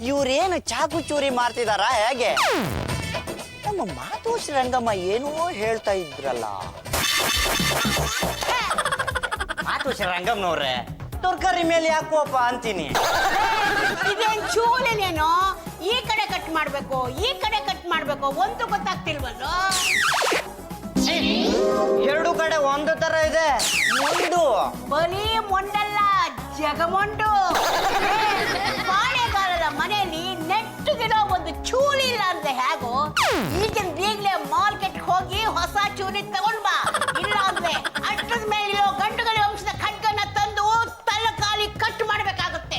ಇವ್ರೇನು ಚಾಕು ಚೂರಿ ಮಾಡ್ತಿದಾರ ಹೇಗೆ? ನಮ್ಮ ಮಾತೋಶ್ರೀ ರಂಗಮ್ಮ ಏನೋ ಹೇಳ್ತಾ ಇದ್ರಲ್ಲ. ಮಾತೋಶ್ರೀ ರಂಗಮ್ಮನವ್ರೆ, ತರಕಾರಿ ಮೇಲೆ ಯಾಕೋಪ ಅಂತೀನಿ. ಇದೇನ್ ಚೂಲಿನೇನೋ ಈ ಕಡೆ ಕಟ್ ಮಾಡ್ಬೇಕು ಈ ಕಡೆ ಕಟ್ ಮಾಡ್ಬೇಕು ಒಂದು ಗೊತ್ತಾಗ್ತಿಲ್ವಲ್ಲ. ಎರಡು ಕಡೆ ಒಂದು ತರ ಇದೆ. ಮುಂದು ಬರೀ ಮೊಂಡಲ್ಲ ಜಗಮೊಂಡು. ಬಾಳೆಗಾಲದ ಮನೆಯಲ್ಲಿ ನೆಟ್ಟಗಿರೋ ಒಂದು ಚೂಲಿ ಇಲ್ಲ ಅಂದ್ರೆ ಹೇಗೋ, ಈಗಿನ ಈಗಲೇ ಮಾರ್ಕೆಟ್ ಹೋಗಿ ಹೊಸ ಚೂಲಿ ತಗೊಂಡ್ ಬಾ. ಇಲ್ಲ ಅಂದ್ರೆ ಅಷ್ಟದ ಮೇಲಿರೋ ಗಂಡುಗಳ ವಂಶದ ಖಡ್ಗನ ತಂದು ತಲಕಾಲಿ ಕಟ್ ಮಾಡ್ಬೇಕಾಗುತ್ತೆ.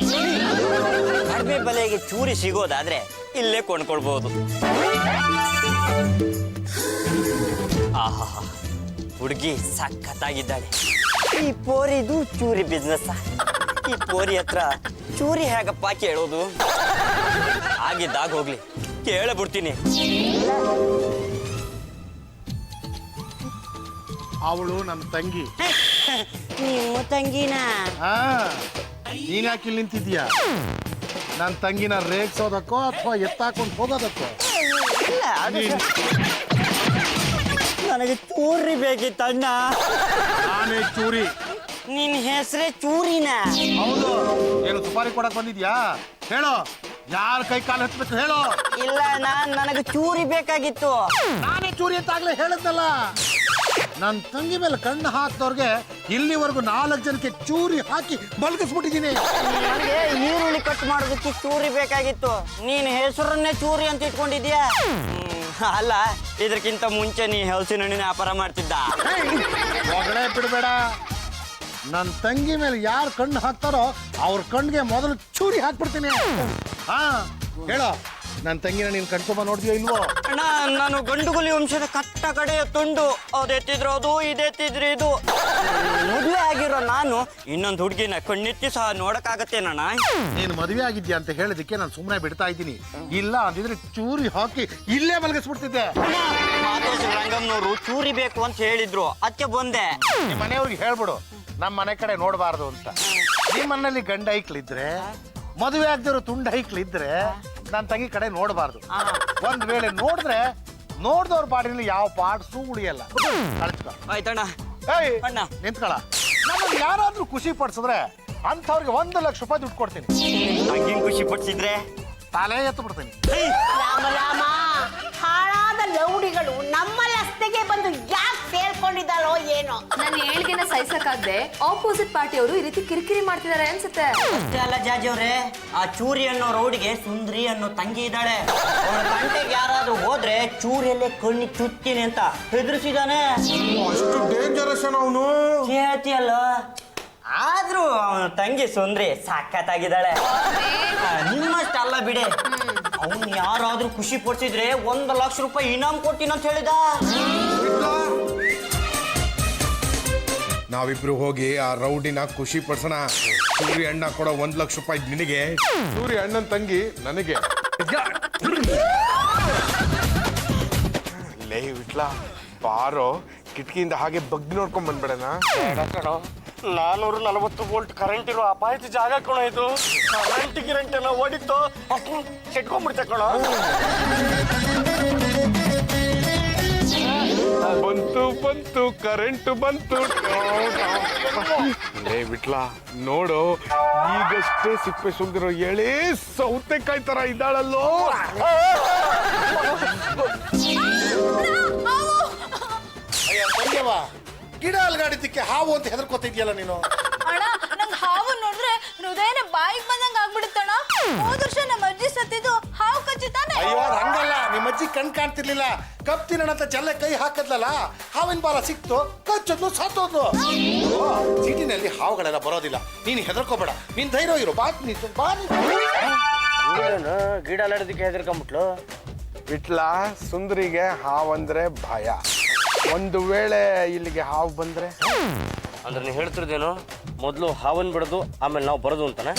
ಕಡಿಮೆ ಬೆಲೆಗೆ ಚೂರಿ ಸಿಗೋದಾದ್ರೆ ಇಲ್ಲೇ ಕೊಂಡ್ಕೊಳ್ಬಹುದು. ಆಹಾ, ಹುಡುಗಿ ಸಖತ್ತಾಗಿದ್ದಾಳೆ. ಈ ಪೋರಿದು ಚೂರಿ ಬಿಸ್ನೆಸ್. ಈ ಪೋರಿ ಹತ್ರ ಚೂರಿ ಹೇಗಪ್ಪ ಕೇಳೋದು? ಆಗಿದ್ದಾಗ ಹೋಗ್ಲಿ, ಕೇಳಬಿಡ್ತೀನಿ. ಅವಳು ನನ್ನ ತಂಗಿ. ನಿಮ್ಮ ತಂಗಿನ? ನೀನ್ ಯಾಕೆ ಇಲ್ಲಿ ನಿಂತಿದ್ಯಾ? ನನ್ನ ತಂಗಿನ ರೇಗ್ಸೋದಕ್ಕೋ ಅಥವಾ ಎತ್ತಾಕೊಂಡು ಹೋಗೋದಕ್ಕೋ? ಇಲ್ಲ, ನನಗೆ ಚೂರಿ ಬೇಕಿತ್ತಣ್ಣ. ನಾನೇ ಚೂರಿ. ನಿನ್ ಹೆಸರೇ ಚೂರಿನ? ಹೌದು. ಏನು ಸುಪಾರಿ ಕೊಡಕ್ ಬಂದಿದ್ಯಾ? ಹೇಳೋ, ಯಾರ ಕೈ ಕಾಲು ಹತ್ಬೇಕು ಹೇಳೋ. ಇಲ್ಲ, ನನಗೆ ಚೂರಿ ಬೇಕಾಗಿತ್ತು. ನಾನೇ ಚೂರಿ ಅಂತ ಆಗ್ಲೇ ಹೇಳದ್ನಲ್ಲ. ನನ್ನ ತಂಗಿ ಮೇಲೆ ಕಣ್ಣು ಹಾಕ್ದವ್ರಿಗೆ ಇಲ್ಲಿವರೆಗೂ 4 ಜನಕ್ಕೆ ಚೂರಿ ಹಾಕಿ ಮಲಗಿಸ್ಬಿಟ್ಟಿದ್ದೀನಿ. ನನಗೆ ಈರುಳ್ಳಿ ಕಟ್ ಮಾಡೋದಕ್ಕೆ ಚೂರಿ ಬೇಕಾಗಿತ್ತು. ನೀನ್ ಹೆಸರನ್ನೇ ಚೂರಿ ಅಂತ ಇಟ್ಕೊಂಡಿದ್ಯಾ? ಅಲ್ಲ, ಇದಕ್ಕಿಂತ ಮುಂಚೆ ನೀ ಹಲಸಿನ ಹಣ್ಣಿನ ವ್ಯಾಪಾರ ಮಾಡ್ತಿದ್ದ. ಹೊಗಳೇ ಬಿಡಬೇಡ. ನನ್ನ ತಂಗಿ ಮೇಲೆ ಯಾರು ಕಣ್ಣು ಹಾಕ್ತಾರೋ ಅವ್ರ ಕಣ್ಣಿಗೆ ಮೊದಲು ಚೂರಿ ಹಾಕ್ಬಿಡ್ತೀನಿ. ಹಾ, ಹೇಳೋ, ನನ್ನ ತಂಗಿನ ನೀನ್ ಕಣ್ಕೊಂಬ ನೋಡ್ತೀಯೋ ಇಲ್ವೋ? ಅಣ್ಣ, ನಾನು ಗಂಡುಗುಲಿ ವಂಶದ ಕಟ್ಟ ಕಡೆಯ ತುಂಡು. ಅದೆತ್ತಿದ್ರು ಅದು, ಇದೆತ್ತಿದ್ರು ಇದು. ಮದುವೆ ಆಗಿರೋ ನಾನು ಇನ್ನೊಂದು ಹುಡುಗಿನ ಕಣ್ಣೆತ್ತಿ ಸಹ ನೋಡಕ್ಕಾಗತ್ತೇನಣ್ಣ? ನೀನು ಮದುವೆ ಆಗಿದ್ಯಾ ಅಂತ ಹೇಳೋದಕ್ಕೆ ನಾನು ಸುಮ್ಮನೆ ಬಿಡ್ತಾ ಇದ್ದೀನಿ. ಇಲ್ಲ ಅಂದಿದ್ರೆ ಚೂರಿ ಹಾಕಿ ಇಲ್ಲೇ ಮಲಗಿಸ್ಬಿಡ್ತಿದ್ದೆ. ಮಾತೋಶ್ರೀ ರಂಗಮ್ಮನವರು ಚೂರಿ ಬೇಕು ಅಂತ ಹೇಳಿದ್ರು, ಅದಕ್ಕೆ ಬಂದೆ. ನಿಮ್ಮ ಮನೆಯವ್ರಿಗೆ ಹೇಳ್ಬಿಡು ನಮ್ಮ ಮನೆ ಕಡೆ ನೋಡಬಾರ್ದು ಅಂತ. ನಿಮ್ಮ ಮನೇಲಿ ಗಂಡ ಐಕ್ಳಿದ್ರೆ, ಮದುವೆ ಆಗದಿರೋ ತುಂಡ ಐಕ್ಳಿದ್ರೆ ನನ್ನ ತಂಗಿ ಕಡೆ ನೋಡಬಾರ್ದು. ಒಂದ್ ವೇಳೆ ನೋಡಿದ್ರೆ ನೋಡ್ದವ್ರ ಬಾಡಿನಲ್ಲಿ ಯಾವ ಪಾರ್ಟ್ಸೂ ಉಳಿಯಲ್ಲ. ಕಳ್ಸ್ಕೊ. ಆಯ್ತಣ್ಣ. ಏಯ್ ಅಣ್ಣ, ನಿಂತ್ಕೊಳ. ನಮ್ಮನ್ನು ಯಾರಾದ್ರೂ ಖುಷಿ ಪಡಿಸಿದ್ರೆ ಅಂಥವ್ರಿಗೆ 1 ಲಕ್ಷ ರೂಪಾಯಿ ದುಡ್ಡು ಕೊಡ್ತೀನಿ. ಹಂಗಿಂಗ್ ಖುಷಿ ಪಡಿಸಿದ್ರೆ ತಲೆ ಎತ್ತು ಬಿಡ್ತೀನಿ. ರಾಮ ರಾಮ, ಹಾಳಾದ ಲೌಡಿಗಳು ನಮ್ಮ ರಸ್ತೆಗೆ ಬಂದು ಯಾಕೆ ಸೇರ್ಕೊಂಡಿದ್ದಾರೋ ಏನೋ. ನನ್ನ ಏಳ್ಗೆನ ಸಹಿಸಕ್ಕಾಗದೆ ಆಪೋಸಿಟ್ ಪಾರ್ಟಿಯವರು ಈ ರೀತಿ ಕಿರಿಕಿರಿ ಮಾಡ್ತಿದ್ದಾರೆ ಅನ್ಸುತ್ತೆ. ಅಷ್ಟೇ ಅಲ್ಲ ಜಾಜಿ ಅವ್ರೆ, ಆ ಚೂರಿ ಅನ್ನೋ ರೌಡಿಗೆ ಸುಂದ್ರಿ ಅನ್ನೋ ತಂಗಿ ಇದ್ದಾಳೆ. ಅವಳ ಗಂಟೆಗೆ ಯಾರಾದ್ರೂ ಹೋದ್ರೆ ಚೂರಿಯಲ್ಲೇ ಕಣ್ಣಿ ಚುತ್ತೀನಿ ಅಂತ ಹೆದರ್ಸಿದಾನೆ. ಅಷ್ಟು ಡೇಂಜರಸ್ ಅವನು. ಕೇಳ್ತಿಯಲ್ಲ, ಆದ್ರೂ ಅವನ ತಂಗಿ ಸುಂದ್ರಿ ಸಖತ್ತಾಗಿದ್ದಾಳೆ. ನಿಮ್ಮಷ್ಟಲ್ಲ ಬಿಡೆ. ಅವನ್ ಯಾರಾದ್ರೂ ಖುಷಿ ಪಡಿಸಿದ್ರೆ 1 ಲಕ್ಷ ರೂಪಾಯಿ ಇನಾಮ್ ಕೊಡ್ತೀನಿ ಅಂತ ಹೇಳಿದ. ನಾವಿಬ್ರು ಹೋಗಿ ಆ ರೌಡಿನ ಖುಷಿ ಪಡ್ಸೋಣ. ಸೂರ್ಯ ಅಣ್ಣ ಕೊಡೋ 1 ಲಕ್ಷ ರೂಪಾಯಿ ನಿನಗೆ, ಸೂರ್ಯ ಅಣ್ಣನ ತಂಗಿ ನನಗೆ. ಲೇ ವಿಟ್ಲ, ಬಾರೋ, ಕಿಟಕಿಯಿಂದ ಹಾಗೆ ಬಗ್ಗಿ ನೋಡ್ಕೊಂಡ್ ಬಂದ್ಬಿಡಣ. 440 ವೋಲ್ಟ್ ಕರೆಂಟ್ ಇರೋ ಅಪಾಯದ ಜಾಗ ಕಣ ಇದು. ಕರೆಂಟ್ ಎಲ್ಲ ಓಡಿತ್ತು, ಕೆಟ್ಕೊಂಡ್ಬಿಡ್ತೆ ಕಣ. ಬಂತು ಬಂತು ಕರೆಂಟ್ ಬಂತು. ಲೇ ವಿಟ್ಲ, ನೋಡು, ಈಗಷ್ಟೇ ಸಿಪ್ಪೆ ಸುಲ್ದಿರೋ ಎಳೆ ಸೌತೆಕಾಯಿ ತರ ಇದ್ದಾಳಲ್ಲೋ. ಗಿಡ ಅಲ್ಗಾಡಿದ್ದಕ್ಕೆ ಹಾವು ಅಂತ ಹೆದರ್ಕೋತಿದ್ಯಲ್ಲ ನೀನು. ಅಣ್ಣ, ನಂಗೆ ಹಾವು ನೋಡಿದ್ರೆ ಹೃದಯನ ಬಾಯಿಗೆ ಬಂದಂಗ ಆಗ್ಬಿಡುತ್ತಣ್ಣ. ಹೋದ ವರ್ಷ ನಮ್ಮ ಅಜ್ಜಿ ಸತ್ತಿದ್ದು ಹಾವು ಕಚ್ಚಿತಾನೆ. ಅಯ್ಯೋ, ಹಂಗಲ್ಲ, ನಿಮ್ಮ ಅಜ್ಜಿ ಕಣ್ ಕಾಣ್ತಿರ್ಲಿಲ್ಲ. ಕಪ್ ತಿನ್ನೋಣ ಅಂತ ಚೆಲ್ಲ ಕೈ ಹಾಕದ್ಲಲ್ಲ, ಹಾವಿನ ಬಾಲ ಸಿಕ್ತು, ಕಚ್ಚದ್ಲು, ಸತ್ತೋದ್ಲು. ಸಿಟಿನಲ್ಲಿ ಹಾವುಗಳೆಲ್ಲ ಬರೋದಿಲ್ಲ. ನೀನು ಹೆದರ್ಕೋಬೇಡ, ನೀನ್ ಧೈರ್ಯ ಇರು. ಬಾ ನಿಂತು, ಬಾ ಗಿಡ ಅಲ್ಲಾಡೋದಕ್ಕೆ ಹೆದರ್ಕೊಂಡ್ಬಿಟ್ಲು. ವಿಟ್ಲ, ಸುಂದರಿಗೆ ಹಾವಂದ್ರೆ ಭಯ. ಒಂದು ವೇಳೆ ಇಲ್ಲಿಗೆ ಹಾವು ಬಂದ್ರೆ? ಅಂದ್ರೆ ನೀವು ಹೇಳ್ತಿರೋದೇನು, ಮೊದಲು ಹಾವನ್ ಬಿಡೋದು, ಆಮೇಲೆ ನಾವು ಬರೋದು ಅಂತಾನೆ.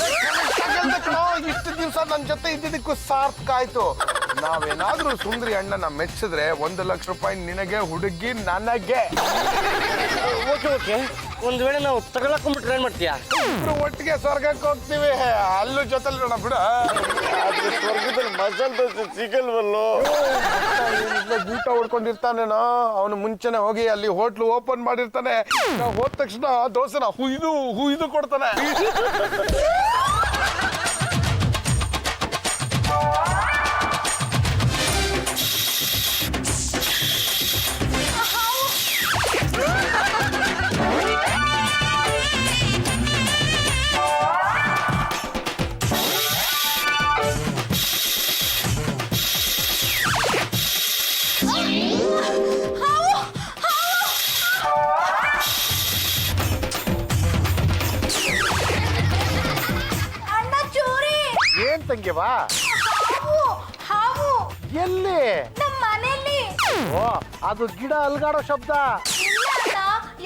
ಇಷ್ಟು ದಿವಸ ನನ್ನ ಜೊತೆ ಇದ್ದಿದ್ದಕ್ಕೂ ಸಾರ್ಥಕ ಆಯ್ತು. ನಾವೇನಾದ್ರೂ ಸುಂದರಿ ಅಣ್ಣನ ಮೆಚ್ಚಿದ್ರೆ 1 ಲಕ್ಷ ರೂಪಾಯಿ ನಿನಗೆ, ಹುಡುಗಿ ನನಗೆ. ಓಕೆ ಓಕೆ, ಒಂದ್ ವೇಳೆ ನಾವು ತಗೊಳಕೊಂಡ್ಬಿಟ್ರೆ ಏನ್ ಮಾಡ್ತೀಯಾ? ಇಬ್ರು ಒಟ್ಟಿಗೆ ಸ್ವರ್ಗಕ್ಕೆ ಹೋಗ್ತೀವಿ, ಅಲ್ಲೂ ಜೊತೆಲಿ ನೋಡ ಬಿಡ. ಸ್ವರ್ಗದಲ್ಲಿ ಮಸಾಲೆ ದೋಸೆ ಸಿಗಲ್ವಲ್ಲೋ? ಊಟ ಹೊಡ್ಕೊಂಡಿರ್ತಾನೇನೋ, ಅವನು ಮುಂಚೆನೆ ಹೋಗಿ ಅಲ್ಲಿ ಹೋಟ್ಲು ಓಪನ್ ಮಾಡಿರ್ತಾನೆ. ನಾವು ಹೋದ ತಕ್ಷಣ ದೋಸೆನ ಹುಯ್ದು ಕೊಡ್ತಾನೆ. ಅಣ್ಣ ಚೂರಿ, ಏನ್ ತಂಗಿ ಬಾ? ಹಾವು ಹಾವು ಎಲ್ಲಿ? ನಮ್ಮ ಮನೆಯಲ್ಲಿ. ಓ, ಅದು ಗಿಡ ಅಲ್ಗಾಡೋ ಶಬ್ದ. ಇಲ್ಲ ಅಣ್ಣ,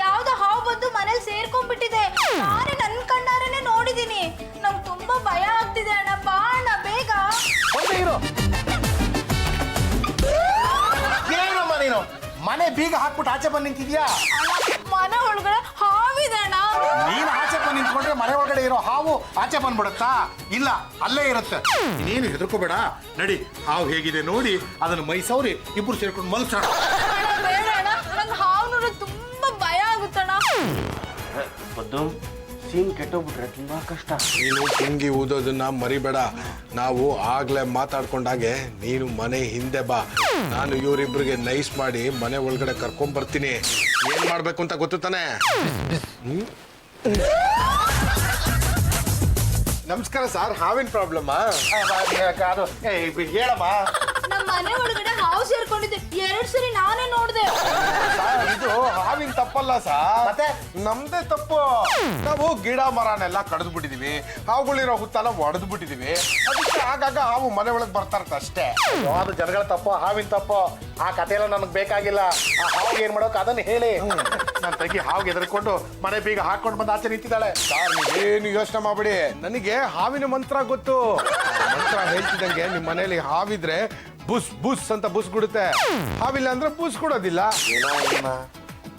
ಯಾವ್ದೋ ಹಾವು ಬಂದು ಮನೇಲಿ ಸೇರ್ಕೊಂಡ್ಬಿಟ್ಟಿದೆ. ನಾನೇ ನನ್ ಕಣ್ಣಾರೇನೆ ನೋಡಿದೀನಿ. ನಂಗೆ ತುಂಬಾ ಭಯ ಆಗ್ತಿದೆ ಅಣ್ಣ. ಬಾ ಅಣ್ಣ ಬೇಗ. ಬಂದೇ ಇರು. ಏನಮ್ಮ ನೀನು ಮನೆ ಬೀಗ ಹಾಕ್ಬಿಟ್ಟು ಆಚೆ ಬಂದು ನಿಂತಿದ್ಯಾ? ಮನೆ ಒಳಗಡೆ ಹಾವಿದೆ ಅಣ್ಣ. ನೀನು ಆಚೆ ಬಂದು ನಿಂತ್ಕೊಂಡ್ರೆ ಮನೆ ಒಳಗಡೆ ಇರೋ ಹಾವು ಆಚೆ ಬಂದ್ಬಿಡುತ್ತಾ? ಇಲ್ಲ, ಅಲ್ಲೇ ಇರುತ್ತೆ. ನೀನು ಹೆದರ್ಕೋಬೇಡ, ನಡಿ. ಹಾವು ಹೇಗಿದೆ ನೋಡಿ, ಅದನ್ನು ಮೈಸೌರಿ ಇಬ್ರು ಸೇರ್ಕೊಂಡು ಮಲ್ಸೋಣ. ಅಣ್ಣ ಬೇಡ ಅಣ್ಣ, ನಂಗೆ ಹಾವು ನೋಡೋದು ತುಂಬಾ ಭಯ ಆಗುತ್ತಣ್ಣ. ಬದ್ದು ಸೀನ್ ಕೆಟ್ಟೋಗ್ಬಿಟ್ರೆ ತುಂಬಾ ಕಷ್ಟ. ನೀನು ಪುಂಗಿ ಊದೋದನ್ನ ಮರಿಬೇಡ. ನಾವು ಆಗ್ಲೇ ಮಾತಾಡ್ಕೊಂಡಾಗೆ ನೀನು ಮನೆ ಹಿಂದೆ ಬಾ. ನಾನು ಇವರಿಬ್ರಿಗೆ ನೈಸ್ ಮಾಡಿ ಮನೆ ಒಳಗಡೆ ಕರ್ಕೊಂಡ್ ಬರ್ತೀನಿ. ಏನ್ ಮಾಡ್ಬೇಕು ಅಂತ ಗೊತ್ತು ತಾನೆ? ನಮಸ್ಕಾರ ಸರ್, ಹಾವಿನ ಪ್ರಾಬ್ಲಮ್? ಅದು ಹೇಳಮ್ಮ. ನಮ್ಮ ಮನೆ ಒಳಗಡೆ ಹಾವು ಸೇರ್ಕೊಂಡಿದೆ. 2 ಸರಿ ನಾನೇ ನೋಡ್ದೆ. ಇದು ಹಾವಿನ ತಪ್ಪಲ್ಲ ಸರ್, ಮತ್ತೆ? ನಮ್ದೇ ತಪ್ಪು. ನಾವು ಗಿಡ ಮರನೆಲ್ಲ ಕಡ್ದು ಬಿಟ್ಟಿದೀವಿ, ಹಾವುಗಳಿರೋ ಹುತ್ತಲ್ಲ ಒಡೆದು ಬಿಟ್ಟಿದೀವಿ. ಅದಕ್ಕೆ ಆಗಾಗ ಹಾವು ಮನೆ ಒಳಗೆ ಬರ್ತಾ ಇರುತ್ತೆ ಅಷ್ಟೇ. ಅದು ಜನಗಳ ತಪ್ಪು, ಹಾವಿನ ತಪ್ಪು. ಆ ಕಥೆ ಎಲ್ಲ ನನಗೆ ಬೇಕಾಗಿಲ್ಲ. ಆ ಹಾವಿಗೆ ಏನ್ ಮಾಡೋಕೆ ಅದನ್ನ ಹೇಳಿ. ನನ್ನ ತಂಗಿ ಹಾವಿಗೆ ಎದುರ್ಕೊಂಡು ಮನೆ ಬೀಗ ಹಾಕೊಂಡು ಬಂದು ಆಚೆ ನಿಂತಿದ್ದಾಳೆ. ಸರ್, ನೀವೇನು ಯೋಚನೆ ಮಾಡ್ಬೇಡಿ, ನನಗೆ ಹಾವಿನ ಮಂತ್ರ ಗೊತ್ತು. ಮಂತ್ರ ಹೇಳ್ತಿದ್ದಂಗೆ ನಿಮ್ಮ ಮನೇಲಿ ಹಾವಿದ್ರೆ ಬುಸ್ ಬುಸ್ ಅಂತ ಬುಸ್ ಗುಡುತ್ತೆ, ಹಾವಿಲ್ಲ ಅಂದ್ರೆ ಬುಸ್ ಕೊಡೋದಿಲ್ಲ.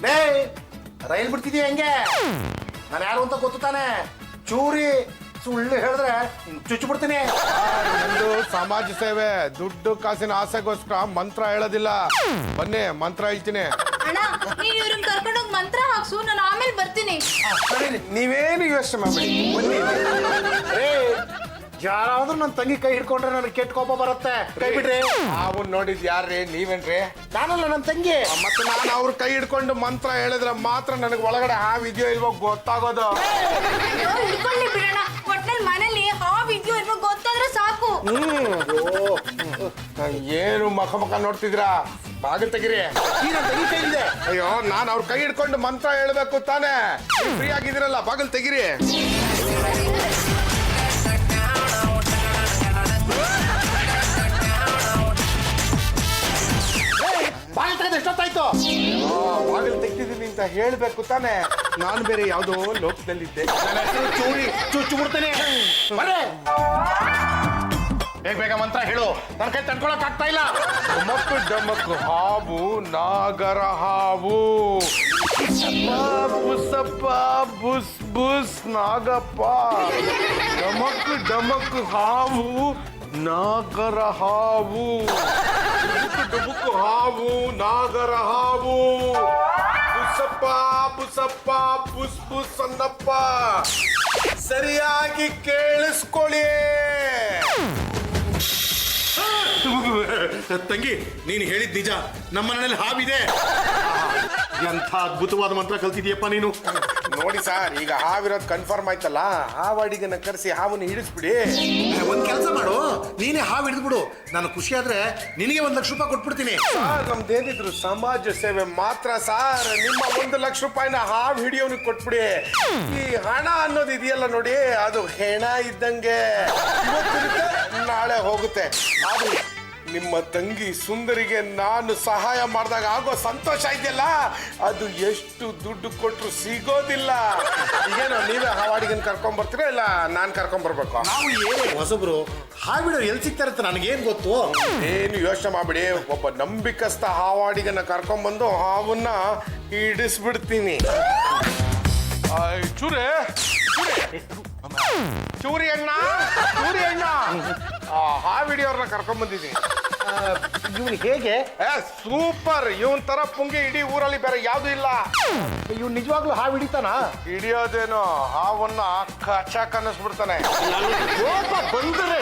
ಲೇ, ರೈಲ್ ಬಿಡ್ತಿದೀಯ ಹೆಂಗೆ? ನಾನು ಯಾರು ಅಂತ ಗೊತ್ತು ತಾನೆ? ಚೂರಿ. ಸುಳ್ಳು ಹೇಳಿದ್ರೆ ಚುಚ್ಚು ಬಿಡ್ತೀನಿ. ನಂದು ಸಮಾಜ ಸೇವೆ, ದುಡ್ಡು ಕಾಸಿನ ಆಸೆಗೋಸ್ಕರ ಮಂತ್ರ ಹೇಳೋದಿಲ್ಲ. ಬನ್ನಿ, ಮಂತ್ರ ಹೇಳ್ತೀನಿ. ಅಣ್ಣ, ನೀನ್ ಇವ್ರನ್ನ ಕರ್ಕೊಂಡೋಗಿ ಮಂತ್ರ ಹಾಕ್ಸು, ನಾನು ಆಮೇಲೆ ಬರ್ತೀನಿ. ನೀವೇನು ಯೋಚನೆ ಮಾಡ್ಬೇಡಿ, ಬನ್ನಿ. ಏ, ಯಾರಾದ್ರೂ ನನ್ನ ತಂಗಿ ಕೈ ಹಿಡ್ಕೊಂಡ್ರೆ ನನಗೆ ಕೆಟ್ಟ ಕೋಪ ಬರುತ್ತೆ. ಕೈ ಬಿಡ್ರಿ. ಹಾವನ್ ನೋಡಿದ್ ಯಾರ್ರಿ? ನೀವೇನ್ರಿ? ನಾನಲ್ಲ, ನನ್ನ ತಂಗಿ. ಮತ್ತೆ ನಾನು ಅವ್ರ ಕೈ ಹಿಡ್ಕೊಂಡು ಮಂತ್ರ ಹೇಳಿದ್ರೆ ಮಾತ್ರ ನನಗೆ ಒಳಗಡೆ ಹಾವಿದೆಯೋ ಇಲ್ವೋ ಗೊತ್ತಾಗೋದು. ಅಯ್ಯೋ, ಹಿಡ್ಕೊಳ್ಳಿ ಬಿಡೋಣ. ಒಟ್ನಲ್ಲಿ ಮನೇಲಿ ಹಾವು ಇದೆಯೋ ಇಲ್ವೋ ಗೊತ್ತಾದ್ರೆ ಸಾಕು. ಏನು ಮಖ ನೋಡ್ತಿದ್ರಾ? ಬಾಗಿಲು ತೆಗಿರಿ. ಈ ನನ್ನ ತಂಗಿ ಕೈಲಿದೆ. ಅಯ್ಯೋ, ನಾನು ಅವ್ರ ಕೈ ಹಿಡ್ಕೊಂಡು ಮಂತ್ರ ಹೇಳ್ಬೇಕು ತಾನೇ? ಫ್ರೀ ಆಗಿದ್ದೀರಲ್ಲ, ಬಾಗಿಲು ತೆಗಿರಿ. ಬಾಗಿಲು ತೆಗೆದು ಎಷ್ಟೊತ್ತಾಯ್ತು? ಬಾಗಿಲು ತೆಗ್ದಿದ್ದೀನಿ ಅಂತ ಹೇಳ್ಬೇಕು ತಾನೇ? ನಾನು ಬೇರೆ ಯಾವುದೋ ಲೋಕದಲ್ಲಿದ್ದೆ. ನನ್ನ ಹೆಸರು ಚೂರಿ. ಚುಚ್ಚು ಬಿಡ್ತೇನೆ. ಬರ್ರಿ. ಬೇಗ ಬೇಗ ಮಂತ್ರ ಹೇಳು, ನನ್ನ ಕೈ ತಡ್ಕೊಳಕ್ ಆಗ್ತಾ ಇಲ್ಲ. ಡಮಕ್ ಡಮಕ್ ಹಾವು, ನಾಗರ ಹಾವು. ಬುಸಪ್ಪ ಬುಸ್ ಬುಸ್ ನಾಗಪ್ಪ. ಡಮಕ್ ಡಮಕ್ ಹಾವು, ನಾಗರ ಹಾವು. ಡುಬುಕ್ ಹಾವು, ನಾಗರ ಹಾವು. ಬುಸಪ್ಪ ಬುಸಪ್ಪ ಬುಸ್ ಬುಸ್ ಅನ್ನಪ್ಪ. ಸರಿಯಾಗಿ ಕೇಳಿಸ್ಕೊಳ್ಳಿ. ತಂಗಿ, ನೀನು ಹೇಳಿದ್ ನಿಜ. ನಮ್ಮ ಮನೇಲಿ ಹಾವಿದೆ. ಎಂಥ ಅದ್ಭುತವಾದ ಮಂತ್ರ ಕಲ್ತಿದ್ಯಪ್ಪ ನೀನು. ನೋಡಿ ಸರ್, ಈಗ ಹಾವಿರೋದು ಕನ್ಫರ್ಮ್ ಆಯ್ತಲ್ಲ, ಹಾವಾಡಿಗನ್ನ ಕರೆಸಿ ಹಾವನ್ನು ಹಿಡಿಸ್ಬಿಡಿ. ಒಂದ್ ಕೆಲಸ ಮಾಡು, ನೀನೇ ಹಾವು ಹಿಡಿದ್ಬಿಡು. ನಾನು ಖುಷಿ ಆದ್ರೆ ನಿನಗೆ 1 ಲಕ್ಷ ರೂಪಾಯಿ ಕೊಟ್ಬಿಡ್ತೀನಿ. ಸರ್, ನಮ್ದೇನಿದ್ರು ಸಮಾಜ ಸೇವೆ ಮಾತ್ರ ಸರ್. ನಿಮ್ಮ 1 ಲಕ್ಷ ರೂಪಾಯಿನ ಹಾವು ಹಿಡಿಯೋನಿಗೆ ಕೊಟ್ಬಿಡಿ. ಈ ಹಣ ಅನ್ನೋದು ಇದೆಯಲ್ಲ ನೋಡಿ, ಅದು ಹೆಣ ಇದ್ದಂಗೆ. ಇವತ್ತಿರುತ್ತೆ, ನಾಳೆ ಹೋಗುತ್ತೆ. ಆದ್ರೂ ನಿಮ್ಮ ತಂಗಿ ಸುಂದರಿಗೆ ನಾನು ಸಹಾಯ ಮಾಡಿದಾಗ ಆಗೋ ಸಂತೋಷ ಇದೆಯಲ್ಲ, ಅದು ಎಷ್ಟು ದುಡ್ಡು ಕೊಟ್ಟರು ಸಿಗೋದಿಲ್ಲ. ಈಗೇನೋ ನೀವೇ ಹಾವಾಡಿಗನ್ ಕರ್ಕೊಂಡ್ ಬರ್ತೀರಾ, ಇಲ್ಲ ನಾನು ಕರ್ಕೊಂಡ್ ಬರ್ಬೇಕು? ನಾವು ಏನೇ ಹೊಸಬ್ರು, ಹಾವಿಡೋ ಎಲ್ಲಿ ಸಿಗ್ತಾರೆ ಅಂತ ನನಗೇನ್ ಗೊತ್ತು. ಏನು ಯೋಚನೆ ಮಾಡ್ಬಿಡಿ, ಒಬ್ಬ ನಂಬಿಕಸ್ಥ ಹಾವಾಡಿಗನ್ನ ಕರ್ಕೊಂಡ್ಬಂದು ಹಾವನ್ನ ಹಿಡಿಸ್ಬಿಡ್ತೀನಿ. ಹೆಸರು. ಚೂರಿ ಅಣ್ಣ ಆ ವಿಡಿಯೋರ್ನ ಕರ್ಕೊಂಡ್ ಬಂದಿದ್ದೀನಿ. ಇವನು ಹೇಗೆ ಸೂಪರ್, ಇವನ್ ತರ ಪುಂಗಿ ಇಡೀ ಊರಲ್ಲಿ ಬೇರೆ ಯಾವ್ದು ಇಲ್ಲ. ಇವ್ನು ನಿಜವಾಗ್ಲೂ ಹಾವು ಹಿಡಿತಾನ? ಹಿಡಿಯೋದೇನೋ ಹಾವನ್ನ ಕಚಾಕ್ ಅನ್ನಿಸ್ಬಿಡ್ತಾನೆ. ಕೋಪ ಬಂದ್ರೆ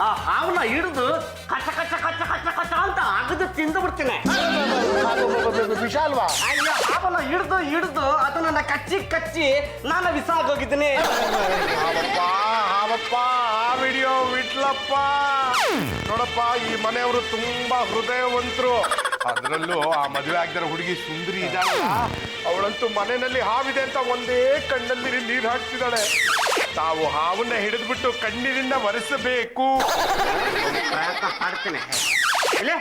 ಆ ಹಾವನ್ನ ಹಿಡಿದು ಕಚ್ಚ ಕಚ್ಚ ಕಚ್ಚ ಕಚ್ಚ ಕಚ್ಚ ಅಂತ ಅಗದು ತಿಂದು ಬಿಡ್ತೀನಿ. ವಿಷ ಅಲ್ವಾ? ಅಯ್ಯೋ, ಹಾವನ್ನ ಹಿಡಿದು ಅದನ್ನ ಕಚ್ಚಿ ನಾನು ವಿಷ ಆಗೋಗಿದ್ದೀನಿ. ಹಾವಪ್ಪ ಆ ವಿಡಿಯೋ ಬಿಟ್ಲಪ್ಪ. ನೋಡಪ್ಪ, ಈ ಮನೆಯವರು ತುಂಬಾ ಹೃದಯವಂತರು. ಅದ್ರಲ್ಲೂ ಆ ಮದುವೆ ಆಗದಿರೋ ಹುಡುಗಿ ಸುಂದರಿ ಇದ್ದಾಳಲ್ಲ, ಅವಳಂತೂ ಮನೆಯಲ್ಲಿ ಹಾವಿದೆ ಅಂತ ಒಂದೇ ಕಣ್ಣಲ್ಲಿ ನೀರು ಹಾಕ್ತಿದ್ದಾಳೆ. ತಾವು ಹಾವನ್ನ ಹಿಡಿದ್ಬಿಟ್ಟು ಕಣ್ಣೀರಿಂದ ಒರೆಸಬೇಕು. ಪ್ರಯತ್ನ ಮಾಡ್ತೀನಿ. ಇಲ್ಲೇ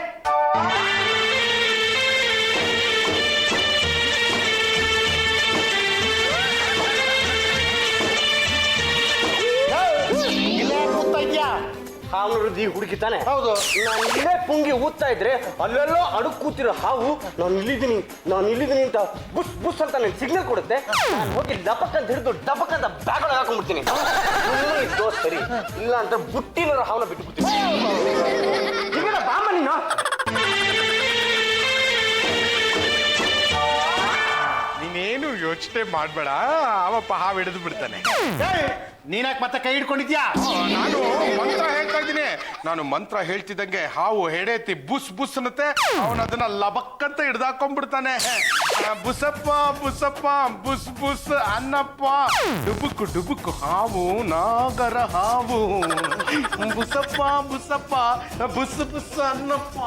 ಹಾವು ನೋಡಿದ್ ಈ ಹುಡುಗಿ ತಾನೆ? ಹೌದು. ನಾನು ಇಲ್ಲೇ ಪುಂಗಿ ಊದ್ತಾ ಇದ್ರೆ ಅಲ್ಲೆಲ್ಲೋ ಅಡುಗ್ ಕೂತಿರೋ ಹಾವು ನಾನು ಇಲ್ಲಿದ್ದೀನಿ ಅಂತ ಬುಸ್ ಬುಸ್ ಅಂತ ನನಗೆ ಸಿಗ್ನಲ್ ಕೊಡುತ್ತೆ. ನಾನು ಹೋಗಿ ಡಬಕ್ ಅಂತ ಹಿಡಿದು ಡಬಕ್ ಅಂತ ಬ್ಯಾಗ್ ಒಳಗೆ ಹಾಕೊಂಡ್ಬಿಡ್ತೀನಿ. ಇದ್ದೋ ಸರಿ, ಇಲ್ಲ ಅಂತ ಬುಟ್ಟಿನ ಹಾವನ್ನ ಬಿಟ್ಬಿಡ್ತೀನಿ. ಈಗ ಬಾಮ ನೀನು. ನೀನೇನು ಯೋಚನೆ ಮಾಡ್ಬೇಡ, ಅವಪ್ಪ ಹಾವು ಹಿಡಿದು ಬಿಡ್ತಾನೆ. ನೀನ್ಯಾಕೆ ಮತ್ತೆ ಕೈ ಹಿಡ್ಕೊಂಡಿದ್ಯಾ? ನಾನು ಮಂತ್ರ ಹೇಳ್ತಾ ಇದ್ದೀನಿ. ನಾನು ಮಂತ್ರ ಹೇಳ್ತಿದ್ದಂಗೆ ಹಾವು ಹೆಡೆತಿ ಬುಸ್ ಬುಸ್ ಅನ್ನತ್ತೆ. ಅವನ ಅದನ್ನ ಲಬಕ್ಕಂತ ಹಿಡ್ದಾಕೊಂಡ್ಬಿಡ್ತಾನೆ. ಬುಸಪ್ಪ ಬುಸಪ್ಪ ಬುಸ್ ಬುಸ್ ಅನ್ನಪ್ಪ. ಡುಬುಕು ಡುಬುಕು ಹಾವು ನಾಗರ ಹಾವು. ಬುಸಪ್ಪ ಬುಸಪ್ಪ ಬುಸ್ ಬುಸ್ ಅನ್ನಪ್ಪ.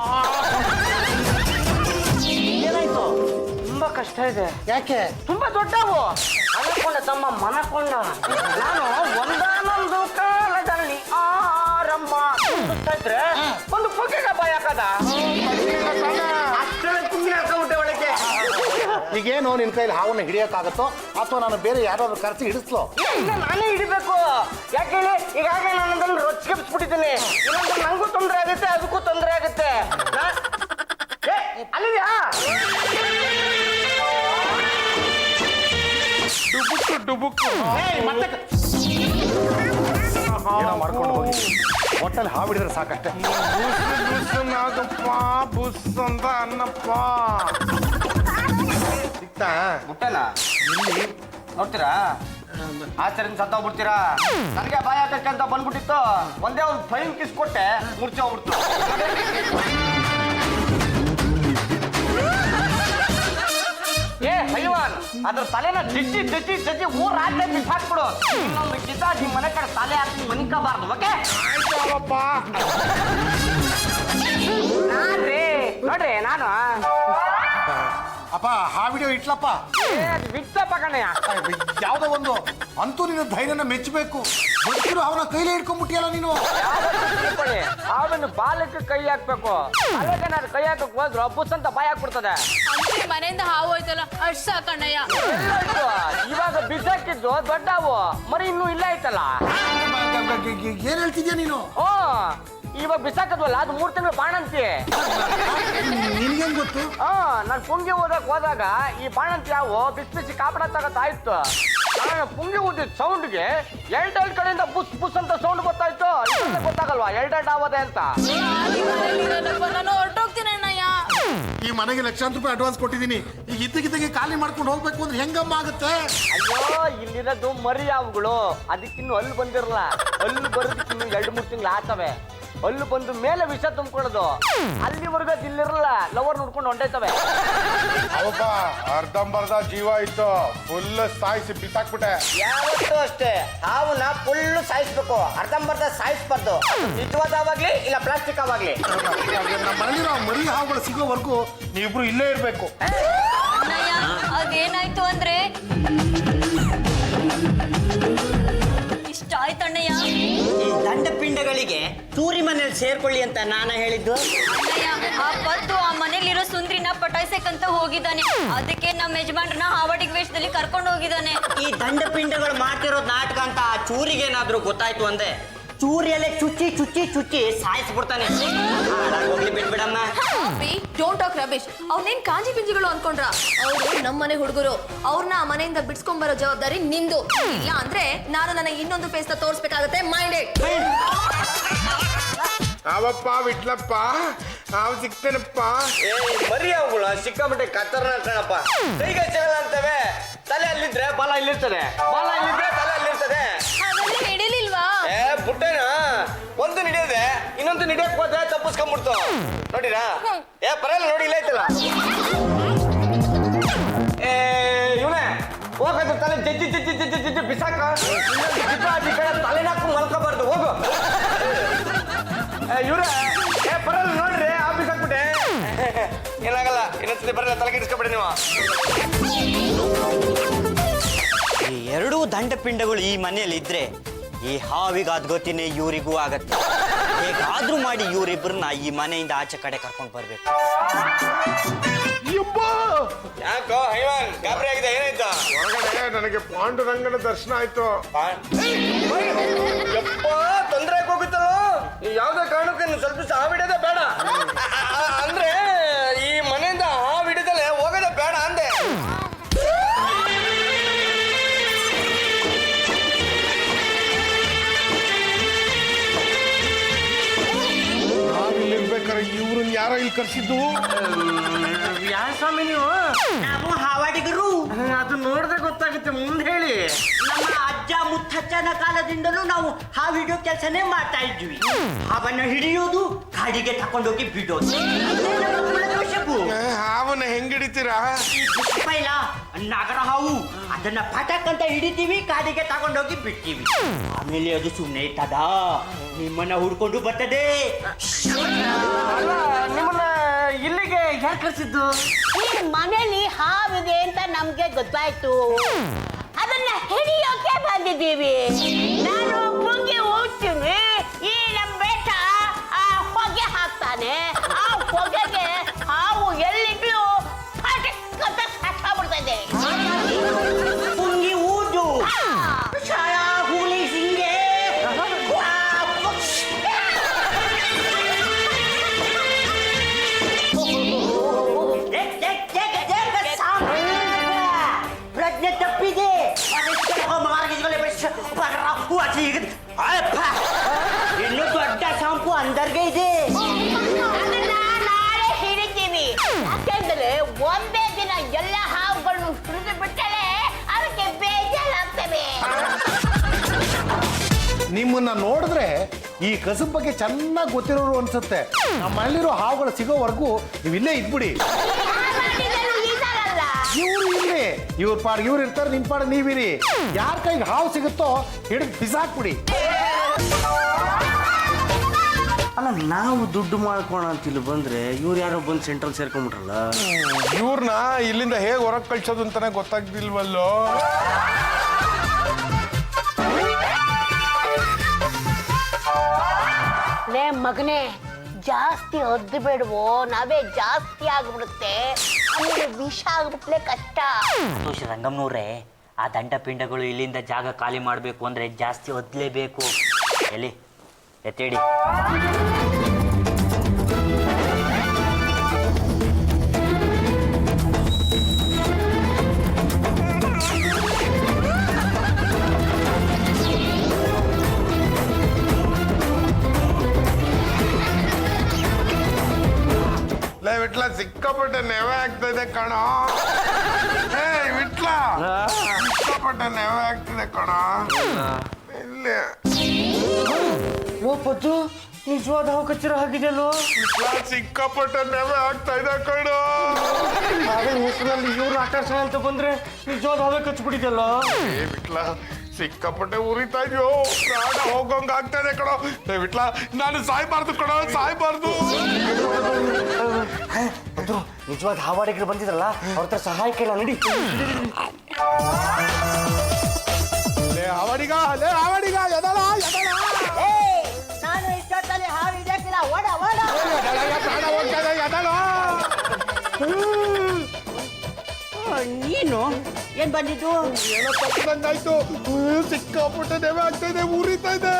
ಏನಾಯ್ತು? ತುಂಬಾ ಕಷ್ಟ ಇದೆ. ಯಾಕೆ? ತುಂಬಾ ದೊಡ್ಡವು. ಅನ್ಕೊಂಡ ತಮ್ಮ ಮನಕೊಂಡ. ನಾನು ಒಂದಾನೊಂದು ಕಾಲದಲ್ಲಿ ಆರಮ್ಮ ಸುತ್ತಾ ಇದ್ರೆ ಒಂದು ಪುಗ್ಗಿಗೆ ಭಯ ಹಾಕದ. ಅಷ್ಟೇ ಪುಗ್ಗಿ ಹಾಕೊಂಡ್ಬಿಟ್ಟೆ ಒಳಗೆ. ಈಗೇನು ನಿನ್ ಕೈಲಿ ಹಾವನ್ನ ಹಿಡಿಯೋಕ್ಕಾಗತ್ತೋ ಅಥವಾ ನಾನು ಬೇರೆ ಯಾರಾದ್ರೂ ಕರೆಸಿ ಹಿಡಿಸ್ಲೋ? ಇಲ್ಲ, ನಾನೇ ಹಿಡಿಬೇಕು. ಯಾಕೆ ಹೇಳಿ, ಈಗಾಗಲೇ ನಾನು ಅದನ್ನು ರೊಚ್ಚಿಗಿಸ್ಬಿಟ್ಟಿದ್ದೀನಿ. ಇಲ್ಲಾಂದ್ರೆ ನಂಗೂ ತೊಂದರೆ ಆಗುತ್ತೆ, ಅದಕ್ಕೂ ತೊಂದರೆ ಆಗುತ್ತೆ. ಅಲ್ಲಿದ್ಯಾ? ಡುಬುಕು ಡುಬುಕು ಮತ್ತೆ ಏನೋ ಮಾಡ್ಕೊಂಡು ಹೋಗಿ ಒಟ್ಟಲ್ಲಿ ಹಾವು ಹಿಡಿದ್ರೆ ಸಾಕಷ್ಟೇ. ಬುಸ್ ಬುಸ್ ನಾಗಪ್ಪ ಬುಸ್ ಅಂತ ಅನ್ನಪ್ಪ. ಸಿಕ್ತಾ? ಮುಟ್ಟೆನಾ? ಇಲ್ಲಿ ನೋಡ್ತೀರಾ, ಆಚರಣೆ ಸತ್ತೋಗ್ಬಿಡ್ತೀರಾ. ನನಗೆ ಭಯ ಹಾಕಂತ ಬಂದ್ಬಿಟ್ಟಿತ್ತು. ಒಂದೇ ಒಂದು ಫೈನ್ ಕಿಸ್ ಕೊಟ್ಟೆ, ಮುರ್ಚೆ ಹೋಗ್ಬಿಡ್ತು. ಏ ಹೈವಾನ್, ಅದ್ರ ತಲೆನ ದಿಚ್ಚಿ ಊರ್ ರಾಜ್ಯ ಬಿಸಾಕ್ಬಿಡು. ಇನ್ನೊಂದು ಕಿತ ನಿಮ್ ಮನೆ ಕಡೆ ತಲೆ ಹಾಕಿ ಮನಿಕಬಾರ್ದು. ಓಕೆ? ನೋಡ್ರಿ ನಾನು ಅಪ್ಪ ಹಾವು ಹಿಡಿಯೋ ಇಟ್ಲಪ್ಪ. ಬಿಟ್ಟಪ್ಪ ಕಣಯ್ಯ. ಯಾವ್ದೋ ಒಂದು ಅಂತೂ ನಿನ್ನ ಧೈರ್ಯನ ಮೆಚ್ಚಬೇಕು. ಬದುಕಿರೋ ಅವನ ಕೈಲೇ ಹಿಡ್ಕೊಂಡ್ಬಿಟ್ಟಿಯಲ್ಲ ನೀನು. ಅವನು ಬಾಲಕ್ಕೆ ಕೈ ಹಾಕ್ಬೇಕು. ಅದಕ್ಕೆ ನಾನು ಕೈ ಹಾಕಕ್ ಹೋದ್ರು ಬುಸ್ ಅಂತ ಬಾಯ್ ಹಾಕ್ಬಿಡ್ತದೆ. ಮನೆಯಿಂದ ಹಾವು ಹೋಯ್ತಲ್ಲ ಅಷ್ಟ್ ಸಾಕಣ್ಣಯ್ಯ. ಇವಾಗ ಬಿಸಾಕಿದ್ದು ದೊಡ್ಡವು, ಮರಿ ಇನ್ನೂ ಇಲ್ಲ ಐತಲ್ಲ. ಏನ್ ಹೇಳ್ತಿದ್ಯಾ ನೀನು? ಓ, ಇವಾಗ ಬಿಸಾಕದ್ವಲ್ಲ, ಅದು 3 ತಿಂಗಳು ಬಾಣಂತಿ. ನಿನ್ಗೇನ್ ಗೊತ್ತು? ನಾನು ಪುಂಗಿ ಓದಕ್ ಹೋದಾಗ ಈ ಬಾಣಂತಿ ಹಾವು ಬಿಸಿ ಕಾಪಡ ತಗತ್ತಾ ಇತ್ತು. ನಾನು ಪುಂಗಿ ಊದಿದ ಸೌಂಡ್ಗೆ ಎರಡೆರಡು ಕಡೆಯಿಂದ ಬುಸ್ ಬುಸ್ ಅಂತ ಸೌಂಡ್ ಗೊತ್ತಾಯ್ತು. ಗೊತ್ತಾಗಲ್ವಾ ಎರಡೆರಡು ಆವದೆ ಅಂತ? ನಾನು ಹೊರಟೋಗ್ತೀನಿ ಅಣ್ಣಯ್ಯ. ಈ ಮನೆಗೆ ಲಕ್ಷಾಂತರ ರೂಪಾಯಿ ಅಡ್ವಾನ್ಸ್ ಕೊಟ್ಟಿದ್ದೀನಿ. ಈಗ ಇದ್ದಕ್ಕಿದ್ದಾಗೆ ಖಾಲಿ ಮಾಡ್ಕೊಂಡು ಹೋಗ್ಬೇಕು ಅಂದ್ರೆ ಹೆಂಗಮ್ಮ ಆಗುತ್ತೆ? ಅಯ್ಯೋ, ಇಲ್ಲಿರೋದು ಮರಿ ಹಾವುಗಳು. ಅದಕ್ಕಿನ್ನು ಹಲ್ಲು ಬಂದಿರಲ್ಲ. ಹಲ್ಲು ಬರೋದಕ್ಕಿನ್ನು 2-3 ತಿಂಗಳು ಆಗ್ತವೆ. ಹಲ್ಲು ಬಂದು ಮೇಲೆ ವಿಷ ತುಂಬಿಕೊಳ್ಳೋದು. ಅಲ್ಲಿವರೆಗೂ ಇಲ್ಲಿರಲ್ಲ, ಲವರ್ ನೋಡ್ಕೊಂಡು ಹೊಂಟೈತವೆ. ಅವಪ್ಪ ಅರ್ಧಂಬರ್ಧ ಜೀವ ಇತ್ತು, ಫುಲ್ ಸಾಯಿಸಿ ಬಿಸಾಕ್ಬಿಟ್ಟೆ. ಯಾವತ್ತೂ ಅಷ್ಟೇ, ಹಾವನ್ನ ಫುಲ್ಲು ಸಾಯಿಸ್ಬೇಕು, ಅರ್ಧಂಬರ್ಧ ಸಾಯಿಸ್ಬಾರ್ದು. ನಿಜವಾದವಾಗ್ಲಿ ಇಲ್ಲ ಪ್ಲಾಸ್ಟಿಕ್ ಆವಾಗ್ಲಿ. ನಮ್ಮ ಮನೆಯಲ್ಲಿರೋ ಮರಿ ಹಾವುಗಳು ಸಿಗೋವರೆಗೂ ನೀವಿಬ್ರು ಇಲ್ಲೇ ಇರ್ಬೇಕು. ಅಣ್ಣಯ್ಯ, ಅದೇನಾಯ್ತು ಅಂದ್ರೆ ಇಷ್ಟ ಆಯ್ತಣ್ಣಯ್ಯ. ಈ ದಂಡ ಪಿಂಡಗಳಿಗೆ ಚೂರಿ ಮನೇಲಿ ಸೇರ್ಕೊಳ್ಳಿ ಅಂತ ನಾನು ಹೇಳಿದ್ದು. ಅಣ್ಣಯ್ಯ, ಆ ಪದ್ದು ಆ ಮನೇಲಿರೋ ಸುಂದ್ರಿನ ಪಟಾಯಿಸಕ್ಕಂತ ಹೋಗಿದ್ದಾನೆ. ಅದಕ್ಕೆ ನಮ್ಮ ಯಜಮಾನ್ರನ್ನ ಹಾವಡಿಗೆ ವೇಷದಲ್ಲಿ ಕರ್ಕೊಂಡು ಹೋಗಿದ್ದಾನೆ. ಈ ದಂಡ ಪಿಂಡಗಳು ಮಾಡ್ತಿರೋದ್ ನಾಟಕ ಅಂತ ಆ ಚೂರಿಗೆ ಏನಾದ್ರೂ ಗೊತ್ತಾಯ್ತು ಅಂದ್ರೆ ಚೂರಿಯಲ್ಲೇ ಚುಚ್ಚಿ ಸಾಯಿಸ್ಬಿಡ್ತಾನೆ. ಹೋಗ್ಲಿ ಬಿಟ್ಬಿಡಮ್ಮ. Don't talk rubbish. ಅವ್ರನ್ನೇನ್ ಕಾಂಜಿ ಪಿಂಜಿಗಳು ಅನ್ಕೊಂಡ್ರ? ಅವ್ರು ನಮ್ಮ ಮನೆ ಹುಡುಗರು. ಅವ್ರನ್ನ ಆ ಮನೆಯಿಂದ ಬಿಡ್ಸ್ಕೊಂಡ್ ಬರೋ ಜವಾಬ್ದಾರಿ ನಿಂದು. ಇಲ್ಲ ಅಂದ್ರೆ ನಾನು ನನ್ನ ಇನ್ನೊಂದು ಫೇಸ್ ನ ತೋರಿಸ್ಬೇಕಾಗತ್ತೆ. ಮೈಂಡೆಡ್. ಅವಪ್ಪ ವಿಟ್ಲಪ್ಪ ನಾವು ಸಿಗ್ತೇನಪ್ಪ. ಮರಿ ಅವುಗಳು ಸಿಕ್ಕಾಬಿಟ್ಟೆ ಕತ್ತರ್ನ ಕಣಪ್ಪ. ಕೈಗೆ ಸಿಗಲ್ಲ ಅಂತವೆ. ತಲೆ ಅಲ್ಲಿದ್ರೆ ಬಾಲ ಇಲ್ಲಿರ್ತದೆ, ಬಾಲ ಇಲ್ಲಿದ್ರೆ ತಲೆ ಅಲ್ಲಿರ್ತದೆ. ಹಾಗಾದ್ರೆ ಹಿಡಿಲಿಲ್ವಾ? ಪುಟ್ಟೇನ ಒಂದು ಹಿಡಿಯದೆ ಇನ್ನೊಂದು ಹಿಡಿಯಕ್ ಹೋದ್ರೆ ತಪ್ಪಿಸ್ಕೊಂಡ್ಬಿಡ್ತು. ನೋಡಿರಾ? ಬರಲ್ಲ ನೋಡಿ, ಇಲ್ಲ ಐತಲ್ಲ. ಇವನೇ ಹೋಗದು ತಲೆ ಜಜ್ಜಿ ಜಜ್ಜಿ ಜಜ್ಜಿ ಜಜ್ಜಿ ಬಿಸಾಕ. ಈ ಕಡೆ ತಲೆನಾಕು ಮಲ್ಕೋಬಾರ್ದು. ಹೋಗು. ಇವ್ರ ಬರಲ್ಲ ನೋಡ್ರಿ, ಆಫೀಸ್ ಹಾಕ್ಬಿಟ್ಟೆ. ಏನಾಗಲ್ಲ, ಇನ್ನೊಂದ್ಸತಿ ಬರಲ್ಲ, ತಲೆ ಕೆಡಿಸ್ಕೊಬಿಡಿ ನೀವು. ಈ ಎರಡೂ ದಂಡ ಪಿಂಡಗಳು ಈ ಮನೆಯಲ್ಲಿ ಇದ್ರೆ ಈ ಹಾವಿಗಾದ್ ಗೊತ್ತಿನೇ ಇವರಿಗೂ ಆಗತ್ತೆ. ಹೇಗಾದ್ರೂ ಮಾಡಿ ಇವರಿಬ್ಬರನ್ನ ಈ ಮನೆಯಿಂದ ಆಚೆ ಕಡೆ ಕರ್ಕೊಂಡು ಬರ್ಬೇಕು. ಯಾಕೋ ಹೈವಾನ್ ಗಾಬರಿ ಆಗಿದೆ? ಏನಾಯ್ತು? ಹೊರಗಡೆ ನನಗೆ ಪಾಂಡುರಂಗನ ದರ್ಶನ ಆಯ್ತು. ಯಪ್ಪ, ತೊಂದರೆ ಹೋಗುತ್ತಲ್ಲ. ಯಾವ್ದೇ ಕಾರಣಕ್ಕೆ ಸ್ವಲ್ಪ ಹಾವಿಡೋದೇ ಬೇಡ. ಅಂದ್ರೆ ಈ ಮನೆಯಿಂದ ಹಾವಿಡದಲ್ಲೇ ಹೋಗೋದೇ ಬೇಡ ಅಂದೆ. ನಾವಿಲ್ಲಿರ್ಬೇಕಾದ್ರೆ ಇವ್ರನ್ನ ಯಾರೋ ಇಲ್ಲಿ ಕರ್ಸಿದ್ದು. ಯಾ ಸ್ವಾಮಿ ನೀವು? ನಾವು ಹಾವಾಡಿಗರು. ಅದು ನೋಡ್ದೆ ಗೊತ್ತಾಗುತ್ತೆ, ಮುಂದೆ ಹೇಳಿ. ನಮ್ಮ ಅಜ್ಜ ಮುತ್ತಜ್ಜನ ಕಾಲದಿಂದಲೂ ನಾವು ಹಾವು ಹಿಡಿಯೋ ಕೆಲಸನೇ ಮಾಡ್ತಾ ಇದ್ವಿ. ಹಾವನ್ನ ಹಿಡಿಯೋದು, ಕಾಡಿಗೆ ತಕೊಂಡೋಗಿ ಬಿಡೋದು. ಇದೇ ನಮ್ಮ ಕುಲದೋಷವು. ಹಾವನ್ನ ಹೆಂಗ್ ಹಿಡಿತೀರಾ? ಈ ಪುಷ್ಪೈಲ ನಾಗರ ಹಾವು, ಅದನ್ನ ಪಟಕ್ ಅಂತ ಹಿಡಿತೀವಿ, ಕಾಡಿಗೆ ತಗೊಂಡೋಗಿ ಬಿಡ್ತೀವಿ. ಆಮೇಲೆ ಅದು ಸುಮ್ಮನೆ ಇರ್ತದ, ನಿಮ್ಮನ್ನ ಹುಡ್ಕೊಂಡು ಬರ್ತದೆ. ಅಲ್ಲ, ನಿಮ್ಮನ್ನ ಇಲ್ಲಿಗೆ ಯಾರು ಕರ್ಸಿದ್ದು? ಈ ಮನೇಲಿ ಹಾವಿದೆ ಅಂತ ನಮ್ಗೆ ಗೊತ್ತಾಯ್ತು. ಅದನ್ನ ಹಿಡಿಯೋಕೆ ಬಂದಿದ್ದೀವಿ. ನಾನು ಪುಂಗಿ ಹೋಗ್ತೀನಿ, ಈ ನಮ್ಮ ಬೇಟ ಆ ಹೊಗೆ ಹಾಕ್ತಾನೆ. ಆ ಹೊಗೆಗೆ ಹಾವು ಎಲ್ಲಿದ್ರು ಪಟಕ್ ಅಂತ ಸಾಕಾಗ್ಬಿಡ್ತದೆ. ಪುಂಗಿ ಊದು ಛಾಯ ಹುಲಿ ಸಿಂಗೆ. ಪ್ರಜ್ಞೆ ತಪ್ಪಿದೆ. ಇನ್ನು ದೊಡ್ಡ ಶಾಂಪು ಅಂದರ್ಗೆ ಇದೆ. ಅದನ್ನ ನಾಳೆ ಹಿಡಿತೀವಿ. ಯಾಕೆಂದ್ರೆ ಒಂದೇ ದಿನ ಎಲ್ಲ ಹಾವುಗಳನ್ನು ಹಿಡಿದು ಬಿಟ್ಟರೆ ಅದಕ್ಕೆ ಬೇಜಾರಾಗ್ತವೆ. ನಿಮ್ಮನ್ನ ನೋಡಿದ್ರೆ ಈ ಕಸಬ್ ಬಗ್ಗೆ ಚೆನ್ನಾಗಿ ಗೊತ್ತಿರೋರು ಅನ್ಸುತ್ತೆ. ನಮ್ಮ ಮನೇಲಿರೋ ಹಾವುಗಳು ಸಿಗೋವರೆಗೂ ನೀವು ಇಲ್ಲೇ ಇದ್ಬಿಡಿ. ಇವ್ರು ಇಲ್ಲಿ ಇವ್ರ ಪಾಡಿಗೆ ಇವ್ರು ಇರ್ತಾರೆ, ನಿಮ್ ಪಾಡಿಗೆ ನೀವಿರಿ. ಯಾರ ಕೈಗೆ ಹಾವು ಸಿಗುತ್ತೋ ಹಿಡಿದು ಬಿಸಾಕ್ಬಿಡಿ. ಅಲ್ಲ, ನಾವು ದುಡ್ಡು ಮಾಡ್ಕೋಣ ಅಂತ ಇಲ್ಲಿ ಬಂದ್ರೆ ಇವ್ರು ಯಾರೋ ಬಂದು ಸೆಂಟ್ರಲ್ ಸೇರ್ಕೊಂಡ್ಬಿಟ್ರಲ್ಲ. ಇವ್ರನ್ನ ಇಲ್ಲಿಂದ ಹೇಗೆ ಹೊರಗೆ ಕಳ್ಸೋದು ಅಂತಾನೆ ಗೊತ್ತಾಗ್ತಿಲ್ವಲ್ಲೋ. ಲೇ ಮಗನೇ, ಜಾಸ್ತಿ ಒದ್ದು ಬೇಡವೋ, ನಾವೇ ಜಾಸ್ತಿ ಆಗ್ಬಿಡುತ್ತೆ. ಆಮೇಲೆ ವಿಷ ಆಗ್ಬಿಟ್ಲೆ ಕಷ್ಟ. ಸಂತೋಷ ರಂಗಮ್ನವ್ರೆ, ಆ ದಂಡ ಪಿಂಡಗಳು ಇಲ್ಲಿಂದ ಜಾಗ ಖಾಲಿ ಮಾಡಬೇಕು ಅಂದ್ರೆ ಜಾಸ್ತಿ ಒದ್ಲೇಬೇಕು. ಎಲ್ಲಿ ಎತ್ತೇಡಿ. ಲೇ ವಿಟ್ಲ, ಸಿಕ್ಕಾಪಟ್ಟೆ ನೆವೆ ಆಗ್ತದೆ ಕಣ. ಏ ವಿಟ್ಲ, ಸಿಕ್ಕಾಪಟ್ಟೆ ನೆವೆ ಆಗ್ತದೆ ಕಣ. ಇಲ್ಲೇ ಪದ್ದು ನಿಜವಾದ ಹಾವು ಕಚ್ಚಿರೋ ಹಾಗಿದೆಯಲ್ಲೋ. ವಿಟ್ಲ, ಸಿಕ್ಕಾಪಟ್ಟೆ ನೆವೆ ಆಗ್ತಾ ಇದೆ ಕಣ. ಅದೇ ಹೆಸರಲ್ಲಿ ಇವ್ರು ಆಕರ್ಷಣೆ ಅಂತ ಬಂದ್ರೆ ನಿಜವಾದ ಹಾವೇ ಕಚ್ಚಿಬಿಟ್ಟಿದೆಯಲ್ಲೋ. ಏ ವಿಟ್ಲ, ಸಿಕ್ಕಾಪಟ್ಟೆ ಉರಿತಾ ಇದೆಯೋ, ಪ್ರಾಣ ಹೋಗೋಂಗ ಆಗ್ತಾ ಇದೆ ಕಣೋ. ಏ ವಿಟ್ಲ, ನಾನು ಸಾಯ್ಬಾರ್ದು ಕಣೋ, ಸಾಯ್ಬಾರ್ದು. ನಿಜವಾದ ಹಾವಾಡಿಗರು ಬಂದಿದ್ರಲ್ಲ, ಅವ್ರ ಹತ್ರ ಸಹಾಯ ಕೇಳ ನಡಿ. ಲೇ ಹಾವಡಿಗ, ಲೇ ಹಾವಡಿಗ, ಎದಳ ಎದಳ. ನಾನು ಇಷ್ಟೊತ್ತಲ್ಲಿ ಹಾವು ಹಿಡಿಯಕ್ಕಿಲ್ಲ. ಓಡ ಓಡ. ಪ್ರಾಣ ಹೋಗ್ತಾ ಇದೆ, ಎದಳ. ನೀನು ಏನ್ ಬಂದಿದ್ದು? ಏನೋ ತಪ್ಪದಂಗಾಯ್ತು. ಸಿಕ್ಕಾಪಟ್ಟೆ ನೆವೆ ಆಗ್ತಾ ಇದೆ, ಉರಿತಾ ಇದೆ.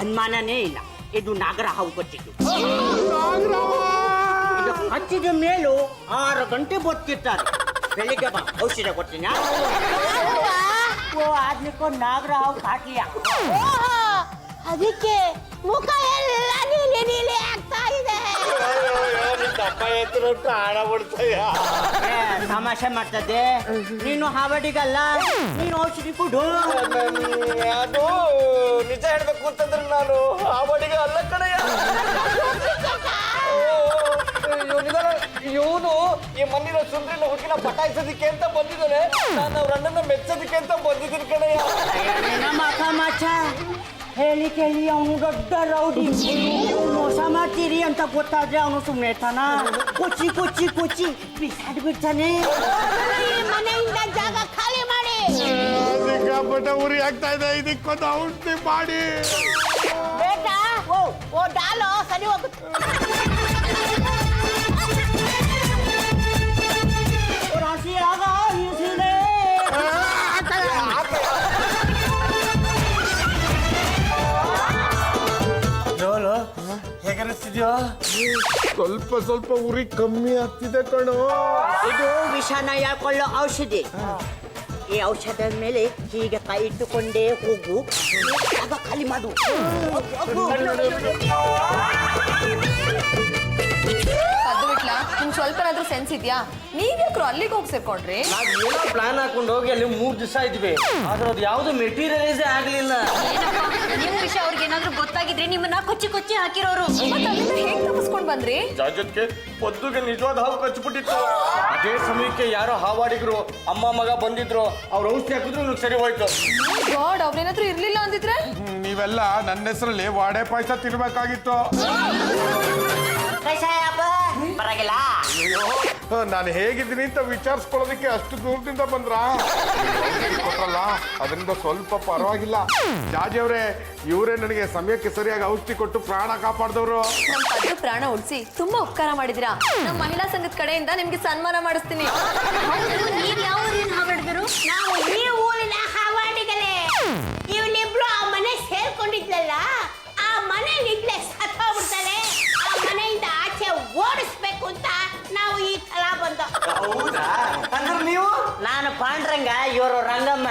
ಅನುಮಾನನೇ ಇಲ್ಲ, ಇದು ನಾಗರ ಹಾವು ಕಚ್ಚಿದ್ದು. ನಾಗರಾವ ಹಚ್ಚಿದ ಮೇಲೂ 6 ಗಂಟೆ ಬದುಕಿರ್ತಾರೆ. ಬೆಳಿಗ್ಗೆ ಬಾ, ಔಷಧ ಕೊಡ್ತೀನಿ. ಓ ಆದ್ನಿಕೋ ನಾಗರಾವ್ ಕಾಟ್ಲಿಯ. ಅದಕ್ಕೆ ಮುಖ ಎಲ್ಲ ನೀಲಿ ನೀಲಿ ಆಗ್ತಾ ಇದೆ. ದಪ್ಪ ಎತ್ತರ ಪ್ರಾಣ ಬಿಡ್ತಯ್ಯ. ತಮಾಷೆ ಮಾಡ್ತದೆ. ನೀನು ಹಾವಡಿಗಲ್ಲ, ನೀನು ಔಷಧಿ ಕೊಡು. ಅದು ನಿಜ ಹೇಳ್ಬೇಕು ಅಂತಂದ್ರೆ ನಾನು ಆ ಬಡಿಗೆ ಅಲ್ಲ ಕಡೆಯ. ಇವನು ಈ ಮಣ್ಣಿನ ಸುಂದ್ರಿನ ಹುಡುಗಿನ ಪಟಾಯಿಸೋದಿಕ್ಕೆ ಅಂತ ಬಂದಿದ್ದಾನೆ. ನಾನು ಅವ್ರ ಅಣ್ಣನ ಮೆಚ್ಚೋದಿಕ್ಕೆ ಅಂತ ಬಂದಿದ್ದೀನಿ ಕಡೆಯ. ನಮ್ಮ ಮಾಚ ಹೇಳಿ ಕೇಳಿ ಅವನು ದೊಡ್ಡ ರೌಡಿ. ಮೋಸ ಮಾಡ್ತೀರಿ ಅಂತ ಗೊತ್ತಾದ್ರೆ ಅವನು ಸುಮ್ಮನೆ ಇರ್ತಾನ. ಕೊಚ್ಚಿ ಕೊಚ್ಚಿ ಕೊಚ್ಚಿ ಬಿಸಾಡ್ಬಿಡ್ತಾನೆ. ಈ ಮನೆಯಿಂದ ಜಾಗ ಖಾಲಿ ಮಾಡಿ. ಸಿಕ್ಕಾಪಟ್ಟೆ ಉರಿ ಆಗ್ತಾ ಇದೆ. ಇದಕ್ಕೊಂದು ಔಷಧಿ ಮಾಡಿ. ಬೇಟಾ ಓ ಡಾಲೋ ಸರಿ ಹೋಗುತ್ತೆ. ರಾಶಿ ಆಗ ಇಸಿದೆ. ಹೇಗನ್ನಿಸ್ತಿದ್ಯೋ? ಸ್ವಲ್ಪ ಸ್ವಲ್ಪ ಉರಿ ಕಮ್ಮಿ ಆಗ್ತಿದೆ ಕಣೋ. ಇದು ವಿಷನ ಯಾಕೊಳ್ಳೋ ಔಷಧಿ. ಈ ಔಷಧದ ಮೇಲೆ ಹೀಗೆ ಕೈ ಇಟ್ಟುಕೊಂಡೇ ಹೋಗು, ಆಗ ಖಾಲಿ ಮಾಡು. ಕದ್ದು ಬಿಟ್ಲಾ? ನಿಮ್ಗೆ ಸ್ವಲ್ಪನಾದ್ರೂ ಸೆನ್ಸ್ ಇದೆಯಾ? ನೀವ್ಯಾಕ್ರು ಅಲ್ಲಿಗೆ ಹೋಗಿ ಸೇರ್ಕೊಂಡ್ರಿ? ನಾವ್ ಏನೋ ಪ್ಲಾನ್ ಹಾಕೊಂಡು ಹೋಗಿ ಅಲ್ಲಿ 3 ದಿವಸ ಇದ್ವಿ. ಆದ್ರೆ ಅದು ಯಾವ್ದು ಮೆಟೀರಿಯಲೈಸೇ ಆಗ್ಲಿಲ್ಲ. ನಿಮ್ ವಿಷಯ ಅವ್ರಿಗೆ ಏನಾದ್ರೂ ಗೊತ್ತಾಗಿದ್ರೆ ನಿಮ್ಮನ್ನ ಕೊಚ್ಚಿ ಕೊಚ್ಚಿ ಹಾಕಿರೋರು. ಮತ್ತೆ ಅಲ್ಲಿಂದ ಹೇಗ್ ತಪ್ಪಿಸ್ಕೊಂಡ್ ಬಂದ್ರಿ? ಜಾಜತ್ಗೆ ಪದ್ದುಗೆ ನಿಜವಾದ ಹಾವು ಕಚ್ಚಿಬಿಟ್ಟಿತ್ತು. ಅದೇ ಸಮಯಕ್ಕೆ ಯಾರೋ ಹಾವಾಡಿದ್ರು, ಅಮ್ಮ ಮಗ ಬಂದಿದ್ರು. ಅವ್ರ ಔಷಧಿ ಹಾಕಿದ್ರು ನನಗೆ ಸರಿ ಹೋಯ್ತು. ಗಾಡ್, ಅವ್ರೇನಾದ್ರೂ ಇರ್ಲಿಲ್ಲ ಅಂದಿದ್ರೆ? ನೀವೆಲ್ಲ ನನ್ನ ಹೆಸರಲ್ಲಿ ವಾಡೆ ಪಾಯಸ ತಿನ್ಬೇಕಾಗಿತ್ತು. ಪರವಾಗಿಲ್ಲ. ನಾನು ಹೇಗಿದ್ದೀನಿ ಅಂತ ವಿಚಾರಿಸ್ಕೊಳ್ಳೋದಕ್ಕೆ ಅಷ್ಟು ದೂರದಿಂದ ಬಂದ್ರ ಕೊಟ್ರಲ್ಲ, ಅದರಿಂದ ಸ್ವಲ್ಪ ಪರವಾಗಿಲ್ಲ. ಜಾಜಿ ಅವರೇ, ಇವರೇ ನನಗೆ ಸಮಯಕ್ಕೆ ಸರಿಯಾಗಿ ಔಷಧಿ ಕೊಟ್ಟು ಪ್ರಾಣ ಕಾಪಾಡಿದವರು. ನಮ್ ಪದ್ದು ಪ್ರಾಣ ಉಳಿಸಿ ತುಂಬಾ ಉಪಕಾರ ಮಾಡಿದಿರಾ. ನಮ್ಮ ಮಹಿಳಾ ಸಂಘದ ಕಡೆಯಿಂದ ನಿಮ್ಗೆ ಸನ್ಮಾನ ಮಾಡಿಸ್ತೀನಿ. ನೀವ್ ಯಾವ ಊರಿನ ಹಾವಾಡಿದ್ರು? ನಾವು ಈ ಊರಿನ ಹಾವಾಡಿಗಲೇ. ಇವನಿಬ್ರು ಆ ಮನೆ ಸೇರ್ಕೊಂಡಿದ್ಲಲ್ಲ, ಆ ಮನೆ ನಿದ್ಲೆ ಸತ್ತೋಗ್ಬಿಡ್ತಾನೆ. ಆ ಮನೆಯಿಂದ ಆಚೆ ಓಡಿಸ್ಬೇಕು ಅಂತ ನಾವು ಈ ಕಲಾ ಬಂದ. ಹೌದಾ? ಅಂದ್ರೆ ನೀವು? ನಾನು ಪಾಂಡ್ರಂಗ, ಇವರು ರಂಗಮ್ಮ.